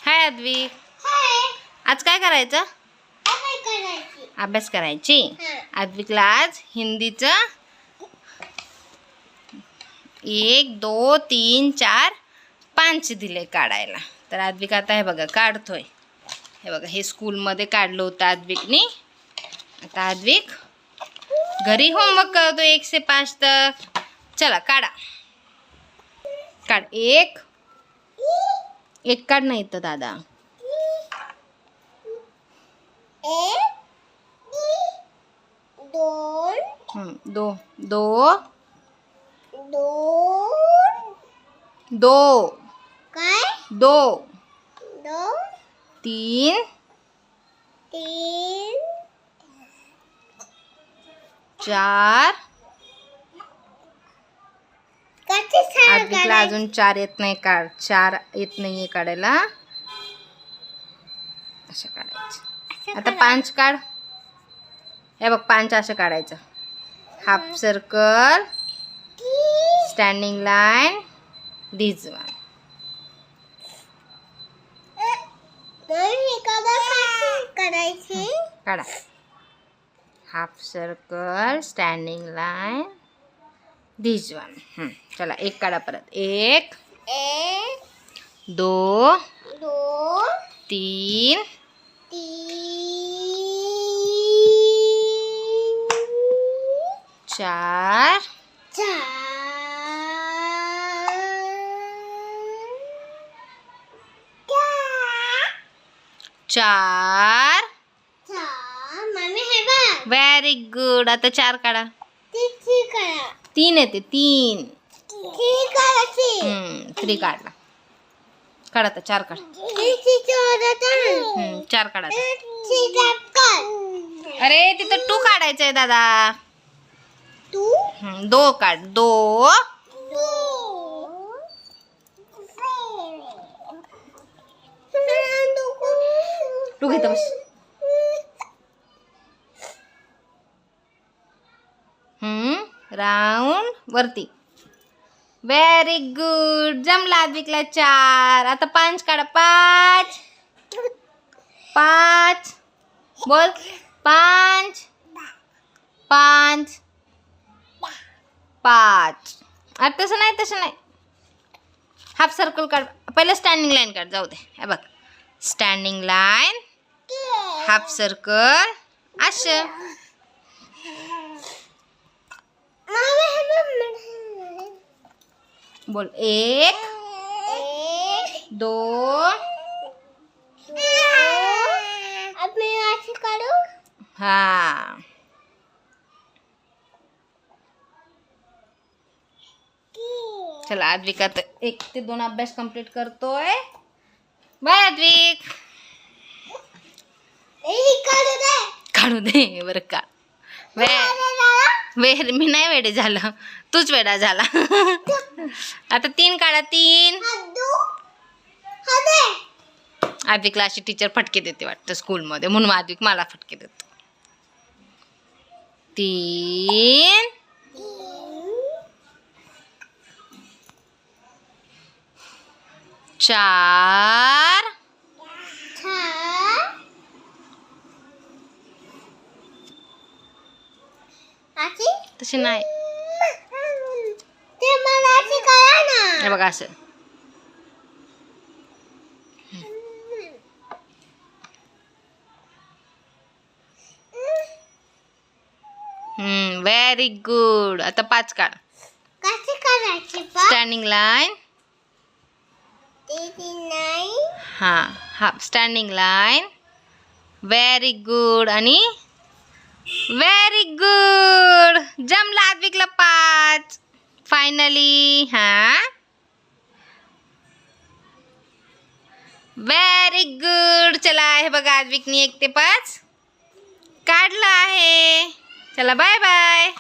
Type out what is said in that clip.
हाय अद्विक. आज काय करायचं? अभ्यास करायची. अद्विकला आज हिंदीचं 1 2 3 4 5 दिले काढायला. तर अद्विक आता हे बघा काढतोय. हे बघा हे स्कूलमध्ये काढलं होतं अद्विकनी. आता अद्विक घरी होमवर्क करतो 1 से 5 तक. चला काढा. काढ. एक काढ नाही तर दादा. दो तीन चार. अद्विकला अजून 4 येत नाही. काढ. 4 येत नाहीये काढायला. असं काढायचं. आता 5 काढ. हे बघ 5 असं काढायचं. हाफ सर्कल, स्टँडिंग लाईन, दिस वन. काढा. हाफ सर्कल, स्टँडिंग लाईन, दिस वन. चला 1 काढा परत. 1 2 3 4 4. Very good. आता 4 काढा. 3 येते. 3 3 काढला. काढा आता 4 काढ. 4 काढा. अरे तिथं 2 काढायचंय दादा. 2 काढ. 2 तू घेत बस. राऊंड वरती. Very good. जमला अद्विकला 4. आता 5 काढा. 5 बोल. 5 आता तसं नाही. हाफ सर्कल काढ. पहिलं स्टँडिंग लाईन काढ. जाऊ दे. हे बघ स्टँडिंग लाईन, हाफ सर्कल असं. बोल. 1 2 हा. चला अद्विक आता 1 ते 2 अभ्यास कंप्लीट करतोय. बाय अद्विक. काढू दे बरं का. मी नाही वेडे झालं. तूच वेडा झाला. आता 3 काढा. 3. अद्विकला अशी टीचर फटके देते वाटतं स्कूलमध्ये, म्हणून अद्विक मला फटके देतो. 3 4 तसे नाही. हे बघा असं. Very good. आता 5 काढ. Standing line. हा half standing line. Very good. आणि व्हेरी गुड. जमला अद्विकला 5 फायनली. हा व्हेरी गुड. चला हे बघा अद्विकनी 1 ते 5 काढलं आहे. चला बाय बाय.